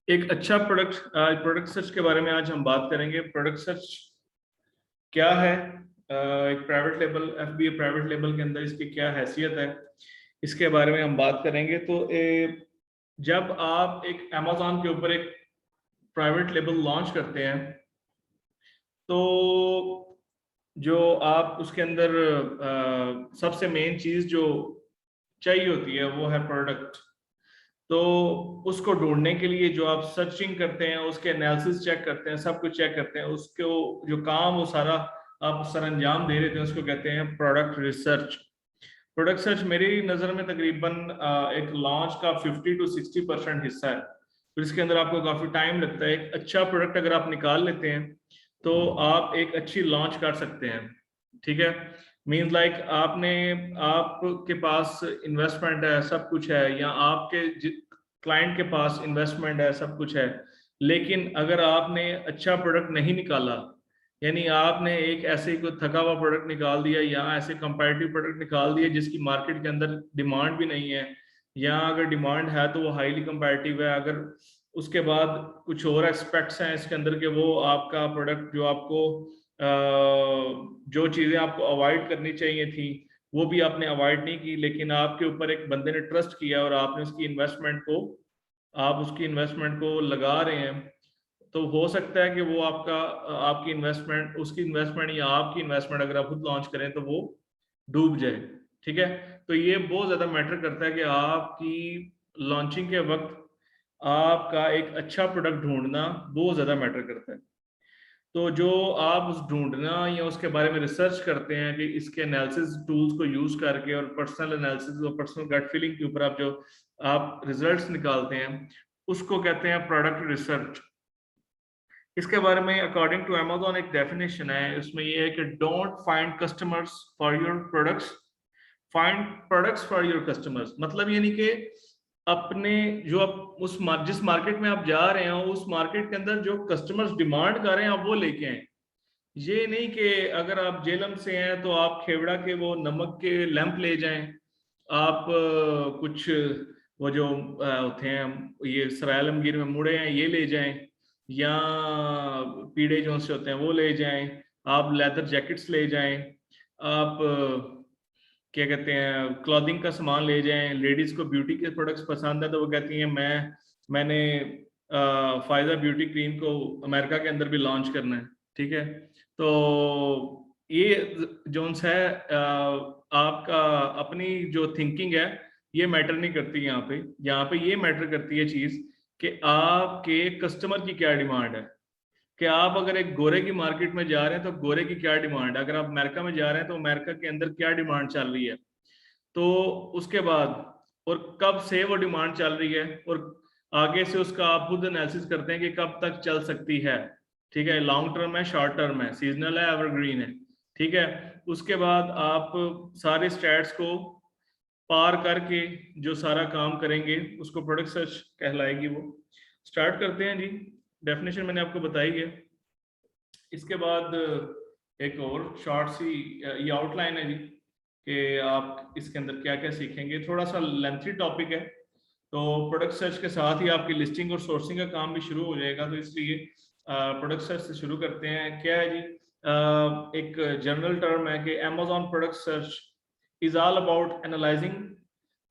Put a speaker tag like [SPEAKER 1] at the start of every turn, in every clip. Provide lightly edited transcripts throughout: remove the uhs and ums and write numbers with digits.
[SPEAKER 1] एक अच्छा product search के बारे में आज हम बात करेंगे। प्रोडक्ट सर्च क्या है, एक private label FBA private label के अंदर इसकी क्या हैसियत है, इसके बारे में हम बात करेंगे। तो जब आप एक अमेज़न के ऊपर एक प्राइवेट लेबल लॉन्च करते हैं तो जो आप उसके अंदर सबसे मेन चीज़ जो चाहिए होती है वो है प्रोडक्ट। तो उसको ढूंढने के लिए जो आप सर्चिंग करते हैं, उसके एनालिसिस चेक करते हैं, सब कुछ चेक करते हैं, उसको जो काम वो सारा आप सरंजाम दे रहे थे उसको कहते हैं प्रोडक्ट रिसर्च। प्रोडक्ट सर्च मेरी नज़र में तकरीबन एक लॉन्च का 50 to 60% हिस्सा है। तो इसके अंदर आपको काफ़ी टाइम लगता है। एक अच्छा प्रोडक्ट अगर आप निकाल लेते हैं तो आप एक अच्छी लॉन्च कर सकते हैं। ठीक है, मीन्स लाइक आपके पास इन्वेस्टमेंट है, सब कुछ है, या आपके क्लाइंट के पास इन्वेस्टमेंट है, सब कुछ है, लेकिन अगर आपने अच्छा प्रोडक्ट नहीं निकाला, यानी आपने एक ऐसे कोई थका हुआ प्रोडक्ट निकाल दिया या ऐसे कंपैरेटिव प्रोडक्ट निकाल दिया जिसकी मार्केट के अंदर डिमांड भी नहीं है, या अगर डिमांड है तो वो हाईली कंपैरेटिव है, अगर उसके बाद कुछ और एस्पेक्ट्स हैं इसके अंदर के वो आपका प्रोडक्ट जो आपको जो चीज़ें आपको अवॉइड करनी चाहिए थी वो भी आपने अवॉइड नहीं की, लेकिन आपके ऊपर एक बंदे ने ट्रस्ट किया और आपने उसकी इन्वेस्टमेंट को लगा रहे हैं, तो हो सकता है कि वो आपकी इन्वेस्टमेंट, उसकी इन्वेस्टमेंट या आपकी इन्वेस्टमेंट अगर आप खुद लॉन्च करें तो वो डूब जाए। ठीक है, तो ये बहुत ज़्यादा मैटर करता है कि आपकी लॉन्चिंग के वक्त आपका एक अच्छा प्रोडक्ट ढूंढना बहुत ज़्यादा मैटर करता है। तो जो आप उस ढूंढना या उसके बारे में रिसर्च करते हैं कि इसके एनालिसिस टूल्स को यूज करके और पर्सनल एनालिसिस और पर्सनल गट फीलिंग के ऊपर आप रिजल्ट्स निकालते हैं, उसको कहते हैं प्रोडक्ट रिसर्च। इसके बारे में अकॉर्डिंग टू अमेज़न एक डेफिनेशन है, उसमें ये है कि don't find customers for your products, find products for your customers. मतलब ये नहीं कि अपने जो आप जिस मार्केट में आप जा रहे हो उस मार्केट के अंदर जो कस्टमर्स डिमांड कर रहे हैं आप वो लेके आए। ये नहीं कि अगर आप जेलम से हैं तो आप खेवड़ा के वो नमक के लैंप ले जाएं, आप कुछ वो जो होते हैं ये सराय आलमगीर में मुड़े हैं ये ले जाएं, या पीड़े जो से होते हैं वो ले जाएं, आप लेदर जैकेट्स ले जाएं, आप क्या कहते हैं क्लॉथिंग का सामान ले जाएं। लेडीज को ब्यूटी के प्रोडक्ट्स पसंद है तो वो कहती हैं मैंने फायदा ब्यूटी क्रीम को अमेरिका के अंदर भी लॉन्च करना है। ठीक है, तो ये जोन्स है आपका अपनी जो थिंकिंग है ये मैटर नहीं करती यहाँ पे ये मैटर करती है चीज कि आपके कस्टमर की क्या डिमांड है। कि आप अगर एक गोरे की मार्केट में जा रहे हैं तो गोरे की क्या डिमांड है, अगर आप अमेरिका में जा रहे हैं तो अमेरिका के अंदर क्या डिमांड चल रही है, तो उसके बाद और कब से वो डिमांड चल रही है, और आगे से उसका आप खुद एनालिसिस करते हैं कि कब तक चल सकती है। ठीक है, लॉन्ग टर्म है, शॉर्ट टर्म है, सीजनल है, एवरग्रीन है। ठीक है, उसके बाद आप सारे स्टैट्स को पार करके जो सारा काम करेंगे उसको प्रोडक्ट सर्च कहलाएगी। वो स्टार्ट करते हैं जी। डेफिनेशन मैंने आपको बताई है। इसके बाद एक और शॉर्ट सी ये आउटलाइन है जी कि आप इसके अंदर क्या क्या सीखेंगे। थोड़ा सा लेंथी टॉपिक है तो प्रोडक्ट सर्च के साथ ही आपकी लिस्टिंग और सोर्सिंग का काम भी शुरू हो जाएगा, तो इसलिए प्रोडक्ट सर्च से शुरू करते हैं। क्या है जी, एक जनरल टर्म है कि Amazon product search is all about analysing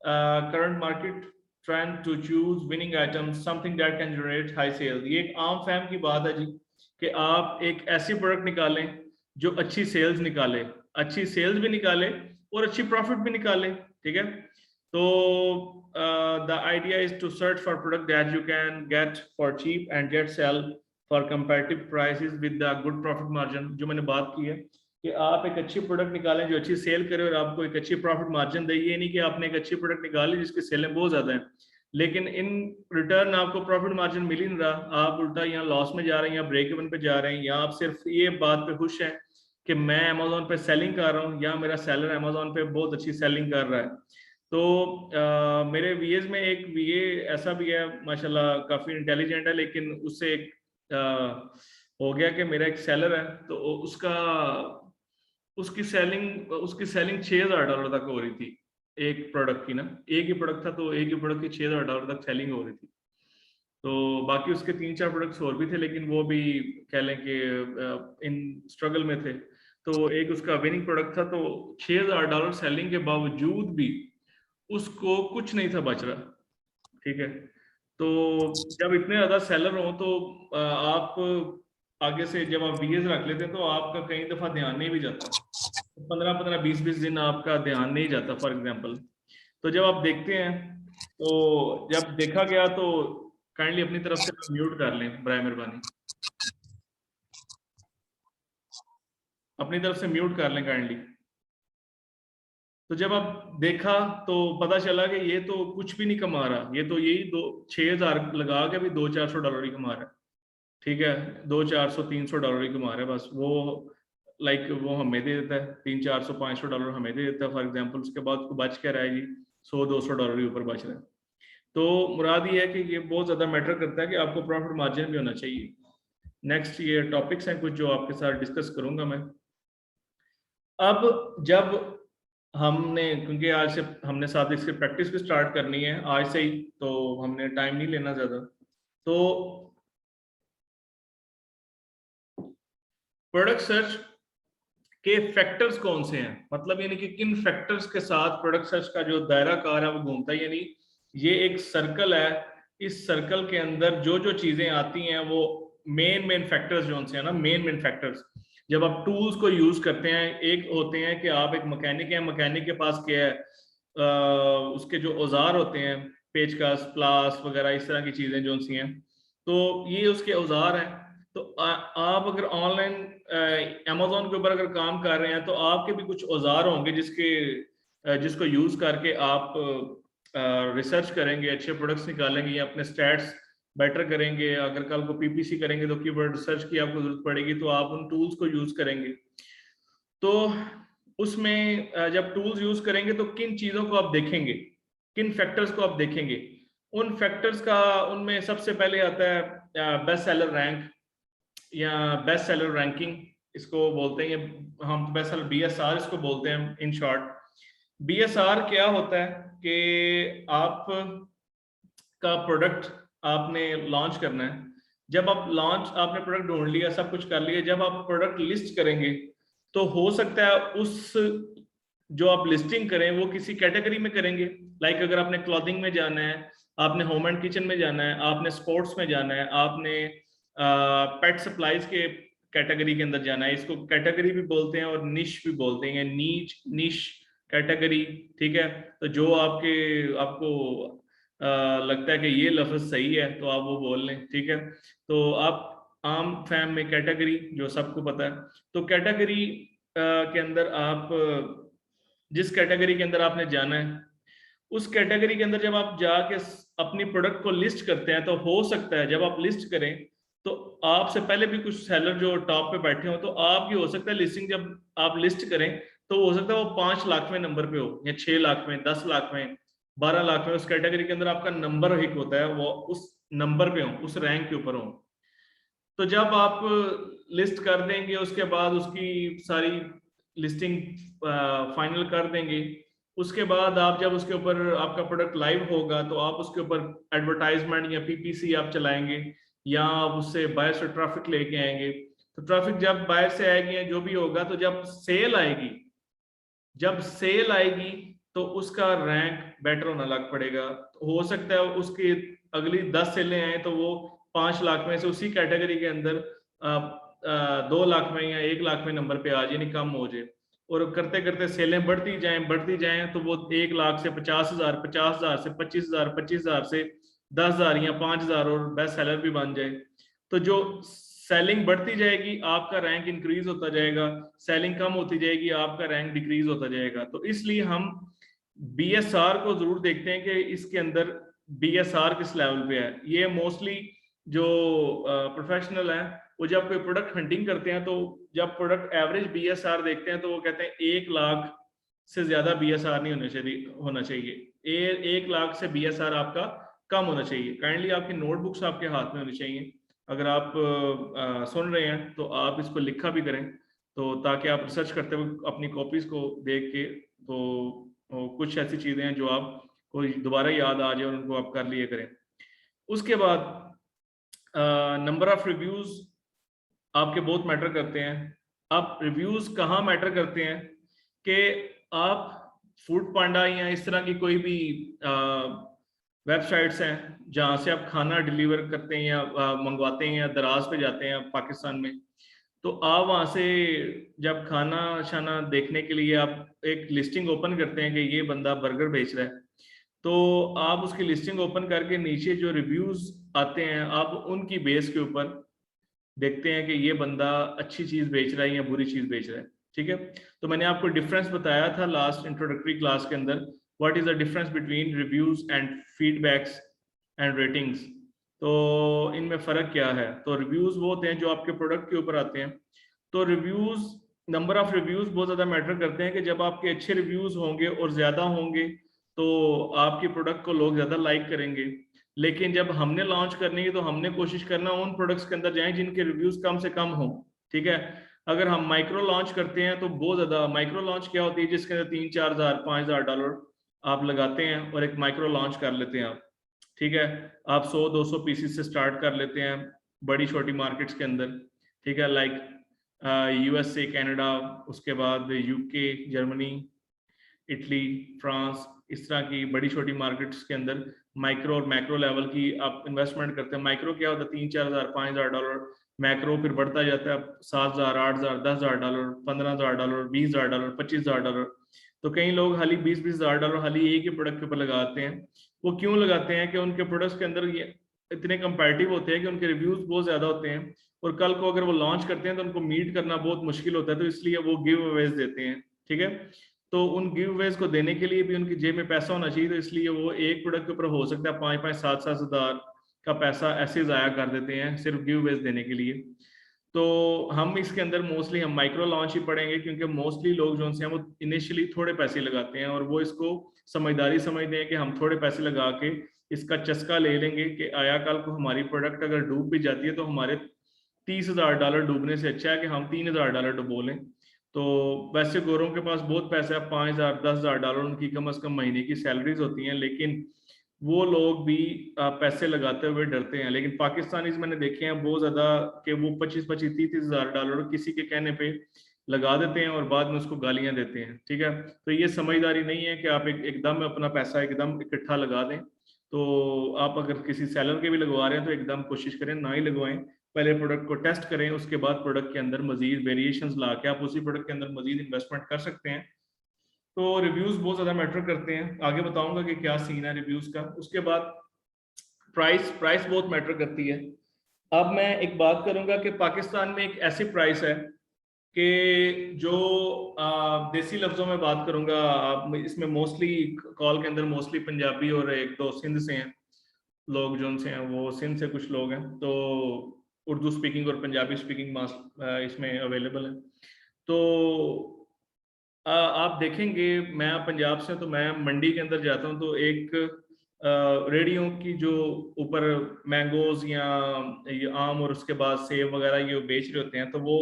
[SPEAKER 1] current market trend to choose winning items something that can generate high sales. ये एक आम फैम की बात है जी कि आप एक ऐसी प्रोडक्ट निकालें जो अच्छी सेल्स निकाले, अच्छी सेल्स भी निकाले और अच्छी प्रॉफिट भी निकाले। ठीक है, तो the idea is to search for product that you can get for cheap and get sell for competitive prices with the good profit margin। जो मैंने बात की है कि आप एक अच्छी प्रोडक्ट निकालें जो अच्छी सेल करे और आपको एक अच्छी प्रॉफिट मार्जिन दे। ये नहीं कि आपने एक अच्छी प्रोडक्ट निकाली जिसकी सेलें बहुत ज्यादा है लेकिन इन रिटर्न आपको प्रॉफिट मार्जिन मिल ही नहीं रहा, आप उल्टा यहाँ लॉस में जा रहे हैं या ब्रेक इवन पे जा रहे हैं, या आप सिर्फ ये बात पे खुश हैं कि मैं अमेज़न पे सेलिंग कर रहा हूँ या मेरा सेलर अमेज़न पे बहुत अच्छी सेलिंग कर रहा है। तो मेरे वीएस में एक वीए ऐसा भी है माशाल्लाह, काफ़ी इंटेलिजेंट है, लेकिन उससे एक हो गया कि मेरा एक सेलर है तो उसकी सेलिंग $6,000 तक हो रही थी एक प्रोडक्ट की ना, एक ही प्रोडक्ट था तो एक ही प्रोडक्ट की $6,000 तक सेलिंग हो रही थी। तो बाकी उसके 3-4 प्रोडक्ट्स और भी थे, लेकिन वो भी कह लें कि इन स्ट्रगल में थे। तो एक उसका विनिंग प्रोडक्ट था, तो $6000 सेलिंग के बावजूद भी उसको कुछ नहीं था बच रहा, ठीक है। तो जब इतने ज्यादा सेलर हो तो आप आगे से जब आप बीएस रख लेते हैं तो आपका कई दफा ध्यान नहीं भी जाता, 15-15 20-20 दिन आपका ध्यान नहीं जाता फॉर एग्जांपल। तो जब आप देखते हैं, तो जब देखा गया तो काइंडली अपनी तरफ से म्यूट कर लें, बराए मेहरबानी अपनी तरफ से म्यूट कर लें काइंडली। तो जब आप देखा तो पता चला कि ये तो कुछ भी नहीं कमा रहा, ये तो यही 6,000 लगा के भी $200-400 ही कमा रहा है, ठीक है। $200-400-300 ही कमा रहा है बस। वो लाइक वो हमें दे देता है, $300-400-500 हमें दे देता है फॉर एग्जांपल। उसके बाद उसको बच क्या रहेगी, $100-200 ही ऊपर बच रहा है। तो मुराद ये है कि ये बहुत ज्यादा मैटर करता है कि आपको प्रॉफिट मार्जिन भी होना चाहिए। नेक्स्ट ये टॉपिक्स हैं कुछ जो आपके साथ डिस्कस करूंगा मैं। अब जब हमने, क्योंकि आज से हमने साथ इसकी प्रैक्टिस भी स्टार्ट करनी है आज से ही, तो हमने टाइम नहीं लेना ज्यादा। तो प्रोडक्ट सर्च के फैक्टर्स कौन से हैं, मतलब यानी कि किन फैक्टर्स के साथ प्रोडक्ट सर्च का जो दायरा कार है वो घूमता है। यानी ये एक सर्कल है, इस सर्कल के अंदर जो जो चीजें आती हैं वो मेन फैक्टर्स जो से है ना, मेन फैक्टर्स। जब आप टूल्स को यूज करते हैं, एक होते हैं कि आप एक मैकेनिक है, मैकेनिक के पास क्या है, उसके जो औजार होते हैं, पेचकस, प्लास वगैरह इस तरह की चीजें जो सी हैं, तो ये उसके औजार हैं। तो आप अगर ऑनलाइन अमेजोन के ऊपर अगर काम कर रहे हैं तो आपके भी कुछ औजार होंगे जिसको यूज करके आप रिसर्च करेंगे, अच्छे प्रोडक्ट्स निकालेंगे या अपने स्टैट्स बेटर करेंगे। अगर कल को पीपीसी करेंगे तो कीवर्ड रिसर्च की आपको जरूरत पड़ेगी, तो आप उन टूल्स को यूज करेंगे। तो उसमें जब टूल्स यूज करेंगे तो किन चीजों को आप देखेंगे, किन फैक्टर्स को आप देखेंगे। उन फैक्टर्स का, उनमें सबसे पहले आता है बेस्ट सेलर रैंक या बेस्ट सेलर रैंकिंग इसको बोलते हैं, हम बेस्ट सेलर बीएसआर इसको बोलते हैं इन शॉर्ट। बीएसआर क्या होता है कि आप का प्रोडक्ट आपने लॉन्च करना है। जब आप आपने प्रोडक्ट ढूंढ लिया, सब कुछ कर लिया, जब आप प्रोडक्ट लिस्ट करेंगे तो हो सकता है उस जो आप लिस्टिंग करें वो किसी कैटेगरी में करेंगे। लाइक अगर आपने क्लॉथिंग में जाना है, आपने होम एंड किचन में जाना है, आपने स्पोर्ट्स में जाना है, आपने पेट सप्लाईज के कैटेगरी के अंदर जाना है, इसको कैटेगरी भी बोलते हैं और निश भी बोलते हैं, नीच निश कैटेगरी, ठीक है। तो जो आपको लगता है कि ये लफ्ज सही है तो आप वो बोल लें, ठीक है। तो आप आम फैम में कैटेगरी जो सबको पता है, तो कैटेगरी के अंदर आप जिस कैटेगरी के अंदर आपने जाना है, उस कैटेगरी के अंदर जब आप जाके अपनी प्रोडक्ट को लिस्ट करते हैं तो हो सकता है जब आप लिस्ट करें तो आपसे पहले भी कुछ सेलर जो टॉप पे बैठे हो, तो आपकी हो सकता है लिस्टिंग जब आप लिस्ट करें तो हो सकता है वो 5 लाख में नंबर पे हो, या 6 लाख में, 10 लाख में, 12 लाख में। उस कैटेगरी के अंदर आपका नंबर हिट होता है, वो उस नंबर पे हो, उस रैंक के ऊपर हो। तो जब आप लिस्ट कर देंगे, उसके बाद उसकी सारी लिस्टिंग फाइनल कर देंगे, उसके बाद आप जब उसके ऊपर आपका प्रोडक्ट लाइव होगा तो आप उसके ऊपर एडवर्टाइजमेंट या पीपीसी आप चलाएंगे, या आप उससे बायर से ट्रैफिक लेके आएंगे। तो ट्रैफिक जब बायर से आएगी या जो भी होगा, तो जब सेल आएगी, तो उसका रैंक बेटर होना लग पड़ेगा। तो हो सकता है उसकी अगली 10 सेलें आए तो वो 5 लाख में से उसी कैटेगरी के अंदर 2 लाख में या 1 लाख में नंबर पे आ जाए, नहीं कम हो जाए। और करते करते सेलें बढ़ती जाएं तो वो 1 लाख से 50,000, 50,000 से 25,000, 25,000 से 10,000 या 5,000 और बेस्ट सेलर भी बन जाए। तो जो सेलिंग बढ़ती जाएगी आपका रैंक इंक्रीज होता जाएगा, सेलिंग कम होती जाएगी आपका रैंक डिक्रीज होता जाएगा। तो इसलिए हम बीएसआर को जरूर देखते हैं कि इसके अंदर बीएसआर किस लेवल पे है। ये मोस्टली जो प्रोफेशनल है वो जब कोई प्रोडक्ट हंटिंग करते हैं तो जब प्रोडक्ट एवरेज बीएसआर देखते हैं तो वो कहते हैं 1 लाख से ज्यादा बीएसआर नहीं होना चाहिए। 1 लाख से बीएसआर आपका कम होना चाहिए। काइंडली आपकी नोटबुक्स आपके हाथ में होनी चाहिए। अगर आप सुन रहे हैं तो आप इसको लिखा भी करें, तो ताकि आप रिसर्च करते हुए अपनी कॉपीज को देख के तो कुछ ऐसी चीजें हैं जो आप को दोबारा याद आ जाए और उनको आप कर लिए करें। उसके बाद नंबर ऑफ रिव्यूज आपके बहुत मैटर करते हैं। अब रिव्यूज कहाँ मैटर करते हैं कि आप फूड पांडा या इस तरह की कोई भी वेबसाइट्स हैं जहाँ से आप खाना डिलीवर करते हैं या मंगवाते हैं या दराज पे जाते हैं पाकिस्तान में, तो आप वहाँ से जब खाना शाना देखने के लिए आप एक लिस्टिंग ओपन करते हैं कि ये बंदा बर्गर बेच रहा है, तो आप उसकी लिस्टिंग ओपन करके नीचे जो रिव्यूज आते हैं आप उनकी बेस के ऊपर देखते हैं कि ये बंदा अच्छी चीज बेच रहा है या बुरी चीज बेच रहा है। ठीक है, तो मैंने आपको डिफरेंस बताया था लास्ट इंट्रोडक्टरी क्लास के अंदर, what is the difference between reviews and feedbacks and ratings. तो इनमें फ़र्क क्या है? तो रिव्यूज़ वो होते हैं जो आपके प्रोडक्ट के ऊपर आते हैं। तो रिव्यूज़, नंबर ऑफ़ रिव्यूज़ बहुत ज़्यादा मैटर करते हैं कि जब आपके अच्छे रिव्यूज़ होंगे और ज़्यादा होंगे तो आपके प्रोडक्ट को लोग ज़्यादा लाइक करेंगे। लेकिन जब हमने लॉन्च करनी है तो हमने कोशिश करना उन प्रोडक्ट्स के अंदर जाएँ जिनके रिव्यूज़ कम से कम हों। ठीक है, अगर हम माइक्रो लॉन्च करते हैं तो बहुत ज़्यादा, माइक्रो लॉन्च क्या होती है जिसके अंदर $3-4,000 $5,000 आप लगाते हैं और एक माइक्रो लॉन्च कर लेते हैं आप। ठीक है, आप 100-200 पीसीस से स्टार्ट कर लेते हैं बड़ी छोटी मार्केट्स के अंदर। ठीक है, लाइक यूएसए, कनाडा, उसके बाद यूके, जर्मनी, इटली, फ्रांस, इस तरह की बड़ी छोटी मार्केट्स के अंदर माइक्रो और मैक्रो लेवल की आप इन्वेस्टमेंट करते हैं। माइक्रो क्या होता है? $3-4,000 $5,000। मैक्रो फिर बढ़ता जाता है $7,000 $8,000 $10,000 $15,000 $20,000 $25,000। तो कई लोग हाली $20,000 हाली एक ही प्रोडक्ट के ऊपर लगाते हैं। वो क्यों लगाते हैं कि उनके प्रोडक्ट्स के अंदर ये इतने कंपैरेटिव होते हैं कि उनके रिव्यूज बहुत ज्यादा होते हैं और कल को अगर वो लॉन्च करते हैं तो उनको मीट करना बहुत मुश्किल होता है, तो इसलिए वो गिव अवेज देते हैं। ठीक है, तो उन गिव अवेज को देने के लिए भी उनकी जेब में पैसा होना चाहिए, तो इसलिए वो एक प्रोडक्ट के ऊपर हो सकता है 5-5 7-7 हज़ार का पैसा ऐसे जाया कर देते हैं सिर्फ गिव अवेज देने के लिए। तो हम इसके अंदर मोस्टली हम माइक्रो लॉन्च ही पढ़ेंगे क्योंकि मोस्टली लोग जो हैं वो इनिशियली थोड़े पैसे लगाते हैं और वो इसको समझदारी समझते हैं कि हम थोड़े पैसे लगा के इसका चस्का ले लेंगे कि आया कल को हमारी प्रोडक्ट अगर डूब भी जाती है तो हमारे $30,000 डूबने से अच्छा है कि हम $3,000 डुबो लें। तो वैसे गोरों के पास बहुत पैसा है, $5,000 $10,000 उनकी कम से कम महीने की सैलरीज होती हैं, लेकिन वो लोग भी पैसे लगाते हुए डरते हैं। लेकिन पाकिस्तानीज मैंने देखे हैं बहुत ज्यादा कि वो 25-25 $30,000 किसी के कहने पे लगा देते हैं और बाद में उसको गालियां देते हैं। ठीक है, तो ये समझदारी नहीं है कि आप एकदम अपना पैसा एकदम इकट्ठा लगा दें। तो आप अगर किसी सेलर के भी लगवा रहे हैं तो एकदम कोशिश करें ना ही लगवाएं, पहले प्रोडक्ट को टेस्ट करें, उसके बाद प्रोडक्ट के अंदर मजीद वेरिएशंस ला के आप उसी प्रोडक्ट के अंदर मजीद इन्वेस्टमेंट कर सकते हैं। तो रिव्यूज बहुत ज्यादा मैटर करते हैं, आगे बताऊंगा कि क्या सीन है रिव्यूज का। उसके बाद प्राइस बहुत मैटर करती है। अब मैं एक बात करूंगा कि पाकिस्तान में एक ऐसी प्राइस है कि जो देसी लफ्जों में बात करूंगा, इसमें मोस्टली कॉल के अंदर मोस्टली पंजाबी और एक दो सिंध से हैं लोग, जो उनसे हैं वो सिंध से कुछ लोग हैं, तो उर्दू स्पीकिंग और पंजाबी स्पीकिंग इसमें अवेलेबल है। तो आप देखेंगे, मैं पंजाब से, तो मैं मंडी के अंदर जाता हूँ तो एक रेडियो की जो ऊपर मैंगोज या ये आम और उसके बाद सेब वगैरह ये बेच रहे होते हैं, तो वो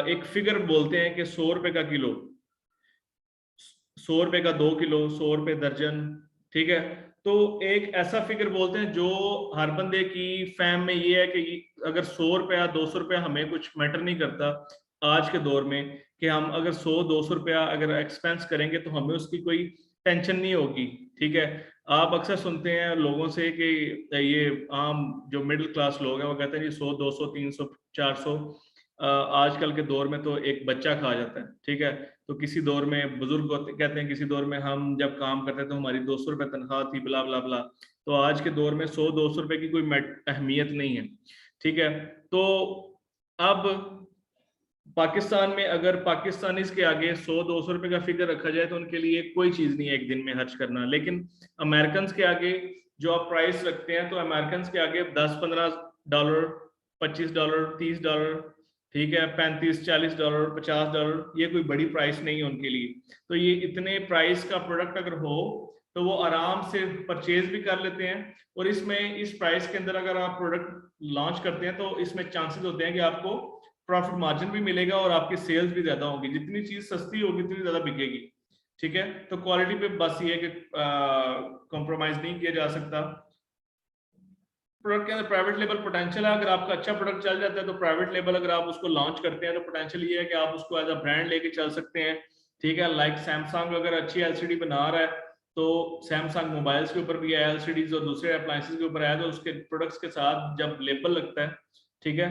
[SPEAKER 1] एक फिगर बोलते हैं कि 100 रुपए का किलो, 100 रुपए का 2 किलो, 100 रुपए दर्जन। ठीक है, तो एक ऐसा फिगर बोलते हैं जो हर बंदे की फैम में ये है कि अगर 100 रुपया 200 रुपया हमें कुछ मैटर नहीं करता आज के दौर में, कि हम अगर 100-200 रुपया अगर एक्सपेंस करेंगे तो हमें उसकी कोई टेंशन नहीं होगी। ठीक है, आप अक्सर सुनते हैं लोगों से कि ये आम जो मिडिल क्लास लोग हैं वो कहते हैं जी 100-200-300-400 आजकल के दौर में तो एक बच्चा खा जाता है। ठीक है, तो किसी दौर में बुजुर्ग कहते हैं, किसी दौर में हम जब काम करते तो हमारी 200 रुपए तनख्वाह थी, बिला बिला बिला। तो आज के दौर में 100-200 रुपए की कोई अहमियत नहीं है। ठीक है, तो अब पाकिस्तान में अगर पाकिस्तानीज के आगे 100-200 रुपए का फिगर रखा जाए तो उनके लिए कोई चीज नहीं है एक दिन में खर्च करना। लेकिन अमेरिकन के आगे जो आप प्राइस रखते हैं, तो अमेरिकन के आगे $10-15 $25 $30, ठीक है, $35-40 $50, ये कोई बड़ी प्राइस नहीं है उनके लिए। तो ये इतने प्राइस का प्रोडक्ट अगर हो तो वो आराम से परचेज भी कर लेते हैं। और इसमें इस प्राइस के अंदर अगर आप प्रोडक्ट लॉन्च करते हैं तो इसमें चांसेस होते हैं कि आपको प्रॉफिट मार्जिन भी मिलेगा और आपकी सेल्स भी ज्यादा होगी। जितनी चीज सस्ती होगी उतनी ज्यादा बिकेगी। ठीक है, तो क्वालिटी पे बस ये है कि कॉम्प्रोमाइज नहीं किया जा सकता। प्रोडक्ट के अंदर प्राइवेट लेबल पोटेंशियल है। अगर आपका अच्छा प्रोडक्ट चल जाता है तो प्राइवेट लेबल अगर आप उसको लॉन्च करते हैं तो पोटेंशियल ये है कि आप उसको एज अ ब्रांड लेके चल सकते हैं, ठीक है। लाइक सैमसंग अगर अच्छी एलसीडी बना रहा है तो सैमसंग मोबाइल्स के ऊपर भी है एलसीडीज और दूसरे अप्लायंसेस के ऊपर है, तो उसके प्रोडक्ट्स के साथ जब लेबल लगता है, ठीक है,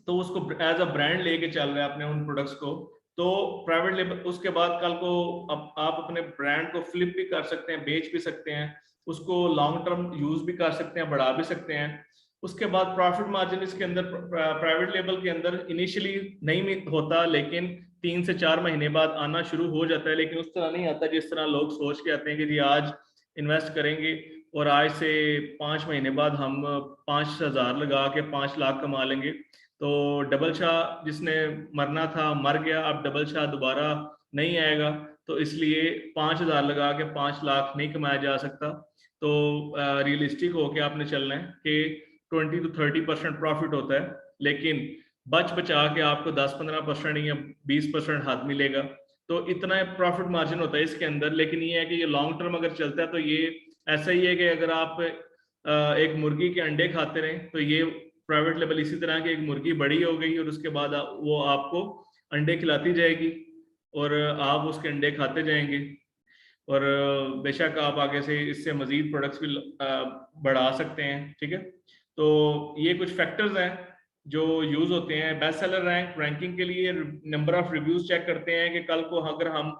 [SPEAKER 1] तो उसको एज अ ब्रांड लेके चल रहा है अपने उन प्रोडक्ट्स को, तो प्राइवेट लेबल उसके बाद कल को आप अपने ब्रांड को फ्लिप भी कर सकते हैं, बेच भी सकते हैं, उसको लॉन्ग टर्म यूज भी कर सकते हैं, बढ़ा भी सकते हैं। उसके बाद प्रॉफिट मार्जिन इसके अंदर प्राइवेट लेबल के अंदर इनिशियली नहीं होता, लेकिन 3 से 4 महीने बाद आना शुरू हो जाता है, लेकिन उस तरह नहीं आता जिस तरह लोग सोच के आते हैं कि जी आज इन्वेस्ट करेंगे और आज से 5 महीने बाद हम 5,000 लगा के 5 लाख कमा लेंगे। तो डबल शाह जिसने मरना था मर गया, अब डबल शाह दोबारा नहीं आएगा, तो इसलिए 5,000 लगा के 5 लाख नहीं कमाया जा सकता। तो रियलिस्टिक होके आपने चलना है कि 20 to 30% प्रॉफिट होता है, लेकिन बच बचा के आपको 10-15% या 20% हाथ मिलेगा, तो इतना प्रॉफिट मार्जिन होता है इसके अंदर। लेकिन ये है कि ये लॉन्ग टर्म अगर चलता है तो ये ऐसा ही है कि अगर आप एक मुर्गी के अंडे खाते रहे तो ये प्राइवेट लेबल इसी तरह की एक मुर्गी बड़ी हो गई और उसके बाद वो आपको अंडे खिलाती जाएगी और आप उसके अंडे खाते जाएंगे, और बेशक आप आगे से इससे मजीद प्रोडक्ट्स भी बढ़ा सकते हैं, ठीक है। तो ये कुछ फैक्टर्स हैं जो यूज होते हैं। बेस्ट सेलर रैंकिंग के लिए नंबर ऑफ रिव्यूज चेक करते हैं कि कल को अगर हम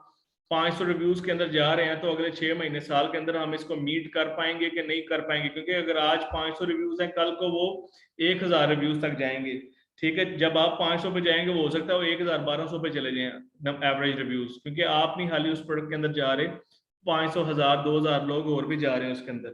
[SPEAKER 1] 500 रिव्यूज के अंदर जा रहे हैं तो अगले 6 महीने साल के अंदर हम इसको मीट कर पाएंगे कि नहीं कर पाएंगे, क्योंकि अगर आज 500 रिव्यूज हैं कल को वो 1000 रिव्यूज तक जाएंगे, ठीक है। जब आप 500 पे जाएंगे वो हो सकता है वो 1000-1200 पे चले जाएं एवरेज रिव्यूज, क्योंकि आप नहीं खाली उस प्रोडक्ट के अंदर जा रहे, 500, 1000, 2000 लोग और भी जा रहे हैं उसके अंदर,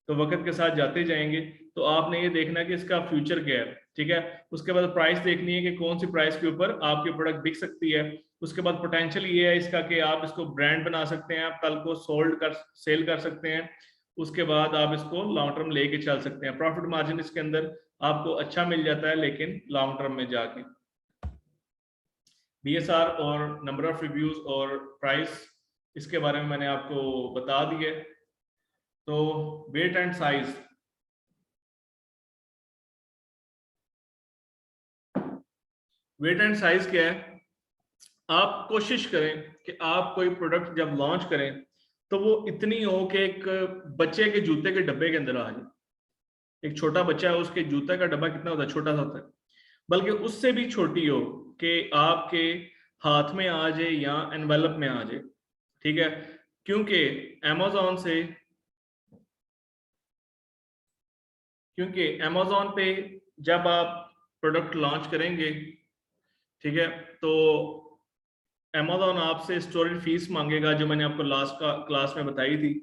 [SPEAKER 1] तो वक्त के साथ जाते जाएंगे। तो आपने ये देखना है कि इसका फ्यूचर क्या है, ठीक है। उसके बाद प्राइस देखनी है कि कौन सी प्राइस के ऊपर आपकी प्रोडक्ट बिक सकती है। उसके बाद पोटेंशियल ये है इसका कि आप इसको ब्रांड बना सकते हैं, आप कल को सेल कर सकते हैं, उसके बाद आप इसको लॉन्ग टर्म लेके चल सकते हैं। प्रॉफिट मार्जिन इसके अंदर आपको अच्छा मिल जाता है, लेकिन लॉन्ग टर्म में जाके BSR और नंबर ऑफ रिव्यूज और प्राइस इसके बारे में मैंने आपको बता दिए। तो weight and size, weight and size क्या है? आप कोशिश करें कि आप कोई प्रोडक्ट जब लॉन्च करें तो वो इतनी हो कि एक बच्चे के जूते के डब्बे के अंदर आ जाए। एक छोटा बच्चा है उसके जूते का डब्बा कितना होता है, छोटा सा होता है, बल्कि उससे भी छोटी हो कि आपके हाथ में आ जाए या एनवेलप में आ जाए, ठीक है। क्योंकि अमेज़न पे जब आप प्रोडक्ट लॉन्च करेंगे, ठीक है, तो अमेज़न आपसे स्टोरेज फीस मांगेगा, जो मैंने आपको लास्ट क्लास में बताई थी।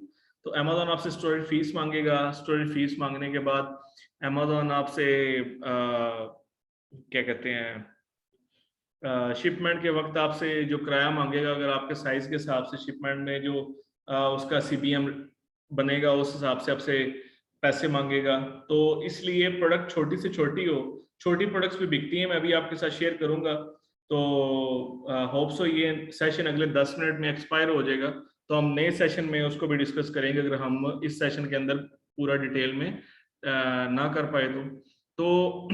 [SPEAKER 1] तो अमेज़न आपसे स्टोरेज फीस मांगेगा, स्टोरेज फीस मांगने के बाद अमेज़न आपसे क्या कहते हैं शिपमेंट के वक्त आपसे जो किराया मांगेगा, अगर आपके साइज के हिसाब से शिपमेंट में जो उसका CBM बनेगा उस हिसाब से आपसे पैसे मांगेगा। तो इसलिए प्रोडक्ट छोटी से छोटी हो, छोटी प्रोडक्ट्स भी बिकती हैं, मैं भी आपके साथ शेयर करूंगा। तो होप सो ये सेशन अगले 10 मिनट में एक्सपायर हो जाएगा, तो हम नए सेशन में उसको भी डिस्कस करेंगे अगर हम इस सेशन के अंदर पूरा डिटेल में ना कर पाए तो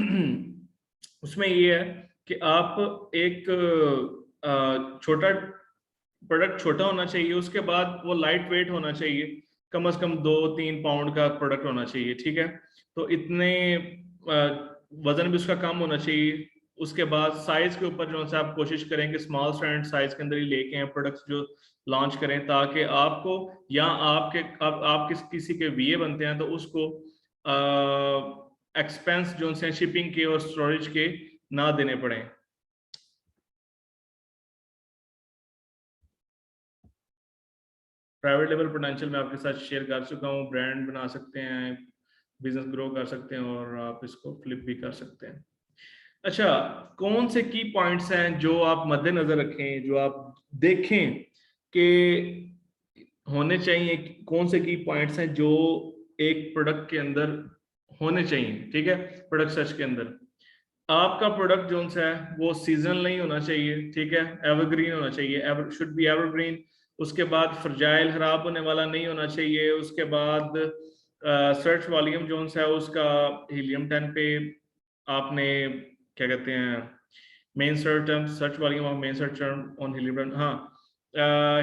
[SPEAKER 1] उसमें ये है कि आप एक छोटा प्रोडक्ट छोटा होना चाहिए, उसके बाद वो लाइट वेट होना चाहिए, कम से कम 2-3 पाउंड का प्रोडक्ट होना चाहिए, ठीक है। तो इतने वजन भी उसका कम होना चाहिए। उसके बाद साइज के ऊपर जो है आप कोशिश करें कि स्मॉल स्टैंडर्ड साइज के अंदर ही लेके आए प्रोडक्ट्स जो लॉन्च करें, ताकि आपको या आप किसी के VA बनते हैं तो उसको एक्सपेंस जो है शिपिंग के और स्टोरेज के ना देने पड़े। प्राइवेट लेवल पोटेंशियल मैं आपके साथ शेयर कर चुका हूँ, ब्रांड बना सकते हैं, बिजनेस ग्रो कर सकते हैं और आप इसको फ्लिप भी कर सकते हैं। अच्छा, कौन से की पॉइंट्स हैं जो आप मद्देनजर रखें, जो आप देखें कि होने चाहिए, कौन से की पॉइंट्स हैं जो एक प्रोडक्ट के अंदर होने चाहिए, ठीक है। प्रोडक्ट सर्च के अंदर आपका प्रोडक्ट जो है वो सीजनल नहीं होना चाहिए, ठीक है, एवरग्रीन होना चाहिए, शुड बी एवरग्रीन। उसके बाद फ्रजाइल, खराब होने वाला नहीं होना चाहिए। उसके बाद सर्च वॉल्यूम जो है उसका हीलियम 10 पे आपने क्या कहते हैं main search volume of main search on helium, हाँ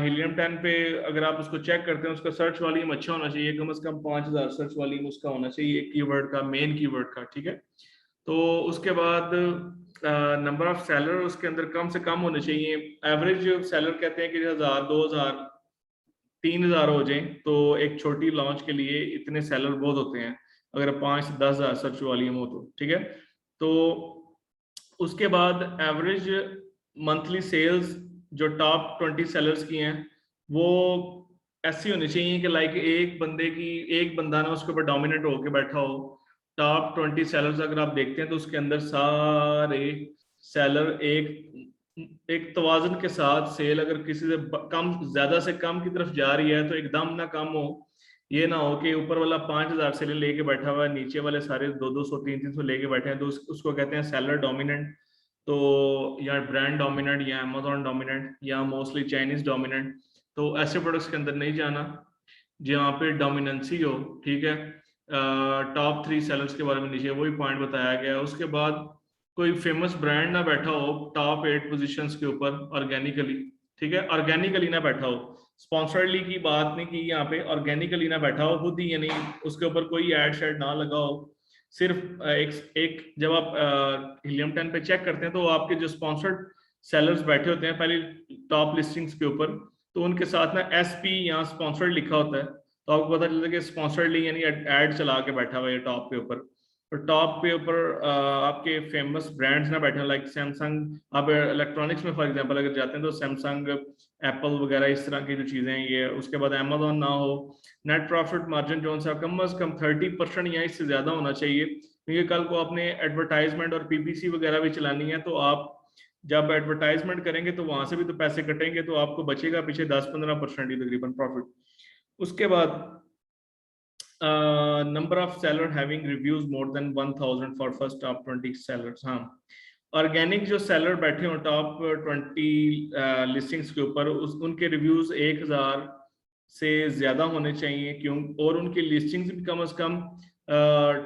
[SPEAKER 1] हीलियम 10 पे अगर आप उसको चेक करते हैं उसका सर्च वॉल्यूम अच्छा होना चाहिए, कम से कम 5000 सर्च वॉल्यूम उसका होना चाहिए कीवर्ड का, मेन कीवर्ड का, ठीक है। तो उसके बाद नंबर ऑफ सेलर उसके अंदर कम से कम होने चाहिए। एवरेज सेलर कहते हैं कि 1000 2000 3000 हो जाए तो एक छोटी लॉन्च के लिए इतने सेलर बहुत होते हैं, अगर 5 से 10,000 सर्च वॉल्यूम हो तो, ठीक है। तो उसके बाद एवरेज मंथली सेल्स जो टॉप 20 सेलर्स की हैं वो ऐसी होनी चाहिए कि लाइक एक बंदा ना उसके ऊपर डोमिनेट होकर बैठा हो। टॉप 20 सेलर्स अगर आप देखते हैं तो उसके अंदर सारे सेलर एक तवाज़ुन के साथ सेल अगर किसी से कम ज्यादा से कम की तरफ जा रही है तो एकदम ना कम हो, ये ना हो कि ऊपर वाला 5000 सेल लेके बैठा हुआ है, नीचे वाले सारे 200 300 लेके बैठे हैं, तो उसको कहते हैं सेलर डोमिनेंट। तो या ब्रांड डोमिनेंट या अमेजोन डोमिनेंट या मोस्टली चाइनीज डोमिनेंट। तो ऐसे प्रोडक्ट्स के अंदर नहीं जाना जहाँ पे डोमिनेंसी हो, ठीक है। टॉप 3 सेलर्स के बारे में नीचे वही पॉइंट बताया गया है। उसके बाद कोई फेमस ब्रांड ना बैठा हो टॉप 8 पोजीशंस के ऊपर ऑर्गेनिकली, ठीक है, ऑर्गेनिकली ना बैठा हो, स्पॉन्सर्डली की बात नहीं की यहाँ पे, ऑर्गेनिकली ना बैठा हो खुद ही, यानी उसके ऊपर कोई एड शेड ना लगा हो। सिर्फ एक जब आप हीलियम 10 पे चेक करते हैं तो आपके जो स्पॉन्सर्ड सेलर्स बैठे होते हैं पहले टॉप लिस्टिंग्स के ऊपर, तो उनके साथ ना SP यहाँ स्पॉन्सर्ड लिखा होता है, तो आपको पता चलता है कि स्पॉन्सर्डली यानी एड चला के बैठा हुआ है टॉप पे ऊपर। तो टॉप पे ऊपर आपके फेमस ब्रांड्स ना बैठे हैं, लाइक सैमसंग। आप इलेक्ट्रॉनिक्स में फॉर एग्जांपल अगर जाते हैं तो सैमसंग, एप्पल वगैरह इस तरह की जो चीजें हैं ये। उसके बाद अमेजोन ना हो। नेट प्रॉफिट मार्जिन जो है कम से कम 30% या इससे ज्यादा होना चाहिए, क्योंकि कल को आपने एडवर्टाइजमेंट और PPC वगैरह भी चलानी है, तो आप जब एडवर्टाइजमेंट करेंगे तो वहां से भी तो पैसे कटेंगे, तो आपको बचेगा पीछे 10-15% ही तकरीबन प्रॉफिट। उसके बाद number of seller having reviews more than 1000 for first top 20 sellers। हाँ, ऑर्गेनिक जो सेलर बैठे हो टॉप 20 लिस्टिंग्स के ऊपर उनके रिव्यूज 1000 से ज्यादा होने चाहिए, क्यों, और उनकी लिस्टिंग्स भी कम से कम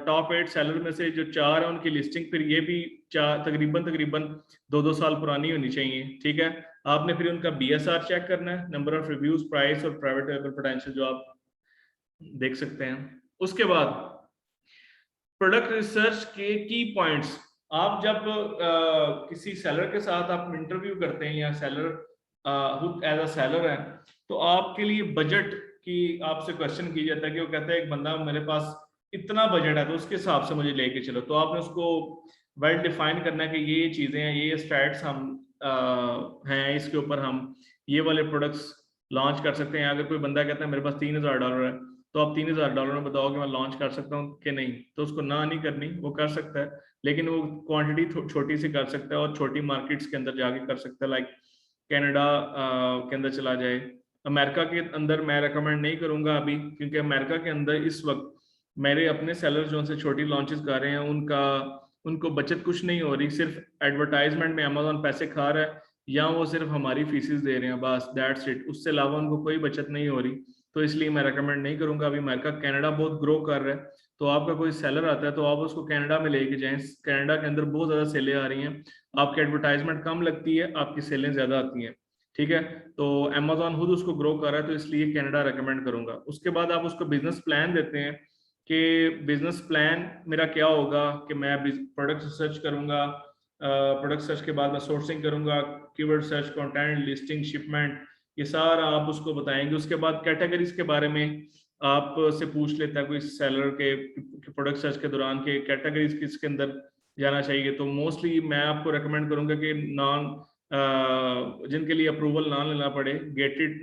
[SPEAKER 1] टॉप 8 सेलर में से जो 4 है उनकी लिस्टिंग फिर ये भी तकरीबन 2-2 साल पुरानी होनी चाहिए, ठीक है। आपने फिर उनका BSR चेक करना है, नंबर ऑफ रिव्यूज, प्राइस और प्राइवेट पोटेंशियल, जो आप देख सकते हैं। उसके बाद प्रोडक्ट रिसर्च के की पॉइंट्स, आप जब किसी सेलर के साथ आप इंटरव्यू करते हैं या सेलर खुद एज अ सेलर है, तो आपके लिए बजट की आपसे क्वेश्चन की जाता है कि वो कहता है एक बंदा मेरे पास इतना बजट है तो उसके हिसाब से मुझे लेके चलो, तो आपने उसको वेल डिफाइन करना है कि ये चीजें हैं, ये स्टैट्स हम हैं, इसके ऊपर हम ये वाले प्रोडक्ट्स लॉन्च कर सकते हैं। अगर कोई बंदा कहता है मेरे पास $3000 है, तो आप $3000 में बताओ कि मैं लॉन्च कर सकता हूँ कि नहीं, तो उसको ना नहीं करनी, वो कर सकता है, लेकिन वो क्वांटिटी छोटी सी कर सकता है और छोटी मार्केट्स के अंदर जाके कर सकता है, लाइक कनाडा के अंदर चला जाए। अमेरिका के अंदर मैं रेकमेंड नहीं करूंगा अभी, क्योंकि अमेरिका के अंदर इस वक्त मेरे अपने सेलर जो से छोटी लॉन्चेस कर रहे हैं उनको बचत कुछ नहीं हो रही, सिर्फ एडवर्टाइजमेंट में अमेजोन पैसे खा रहा है या वो सिर्फ हमारी फीसिस दे रहे हैं, बस दैट्स इट, उससे अलावा उनको कोई बचत नहीं हो रही। तो इसलिए मैं रेकमेंड नहीं करूंगा अभी। अमेरिका, कनाडा बहुत ग्रो कर रहा है, तो आपका कोई सेलर आता है तो आप उसको कनाडा में लेके जाएं। कनाडा के अंदर बहुत ज्यादा सेलें आ रही हैं, आपकी एडवर्टाइजमेंट कम लगती है, आपकी सेलें ज्यादा आती हैं, ठीक है। तो अमेजोन खुद उसको ग्रो कर रहा है, तो इसलिए कनाडा रेकमेंड करूंगा। उसके बाद आप उसको बिजनेस प्लान देते हैं कि बिजनेस प्लान मेरा क्या होगा, कि मैं प्रोडक्ट सर्च करूंगा, प्रोडक्ट सर्च के बाद मैं सोर्सिंग करूंगा, keyword search, content, listing, shipment, ये सारा आप उसको बताएंगे। उसके बाद कैटेगरीज के बारे में आप से पूछ लेता है कोई सेलर के प्रोडक्ट सर्च के दौरान के कैटेगरीज किसके अंदर जाना चाहिए, तो मोस्टली मैं आपको रेकमेंड करूंगा कि जिनके लिए अप्रूवल ना लेना पड़े,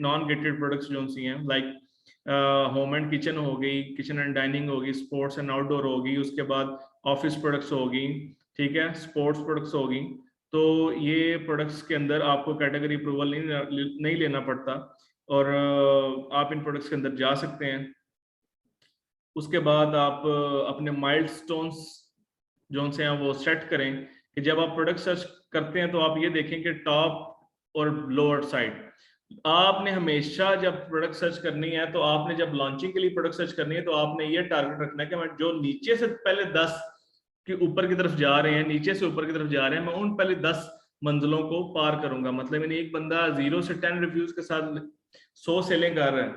[SPEAKER 1] नॉन गेटेड प्रोडक्ट्स जो सी हैं, लाइक होम एंड किचन हो गई, किचन एंड डाइनिंग होगी, स्पोर्ट्स एंड आउटडोर होगी, उसके बाद ऑफिस प्रोडक्ट्स होगी, ठीक है, स्पोर्ट्स प्रोडक्ट्स होगी। तो ये प्रोडक्ट्स के अंदर आपको कैटेगरी अप्रूवल नहीं लेना पड़ता, और आप इन प्रोडक्ट्स के अंदर जा सकते हैं। उसके बाद आप अपने माइलस्टोन्स जो से हैं वो सेट करें, कि जब आप प्रोडक्ट सर्च करते हैं तो आप ये देखें कि टॉप और लोअर साइड, आपने हमेशा जब प्रोडक्ट सर्च करनी है, तो आपने जब लॉन्चिंग के लिए प्रोडक्ट सर्च करनी है, तो आपने ये टारगेट रखना है कि मैं जो नीचे से पहले 10 के ऊपर की तरफ जा रहे हैं, नीचे से ऊपर की तरफ जा रहे हैं, मैं उन पहले 10 मंजिलों को पार करूंगा। मतलब यानी एक बंदा 0 से 10 रिव्यूज के साथ 100 सेलिंग कर रहा है,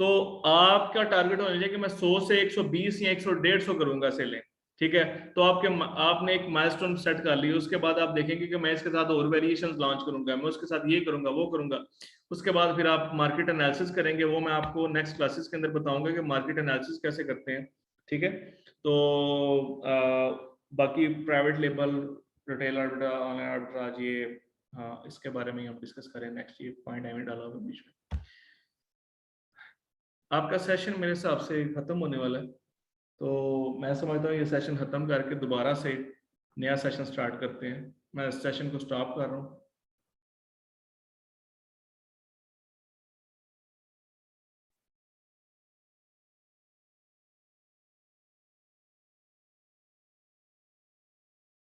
[SPEAKER 1] तो आपका टारगेट होना चाहिए कि मैं 100 से 120 या 100-150 करूंगा सेलिंग। ठीक है, तो आपने एक माइलस्टोन सेट कर लिया, उसके बाद आप देखेंगे कि मैं इसके साथ और वेरिएशंस लॉन्च करूंगा, मैं उसके साथ ये करूंगा, वो करूंगा। उसके बाद फिर आप मार्केट एनालिसिस करेंगे, वो मैं आपको नेक्स्ट क्लासेस के अंदर बताऊंगा कि मार्केट एनालिसिस कैसे करते हैं। ठीक है, तो बाकी private label, retail arbitrage, online arbitrage, ये हाँ इसके बारे में हम डिस्कस करें नेक्स्ट। ये पॉइंट आई डाला होगा बीच में। आपका सेशन मेरे हिसाब से खत्म होने वाला है, तो मैं समझता हूँ ये सेशन खत्म करके दोबारा से नया सेशन स्टार्ट करते हैं। मैं इस सेशन को स्टॉप कर रहा हूँ।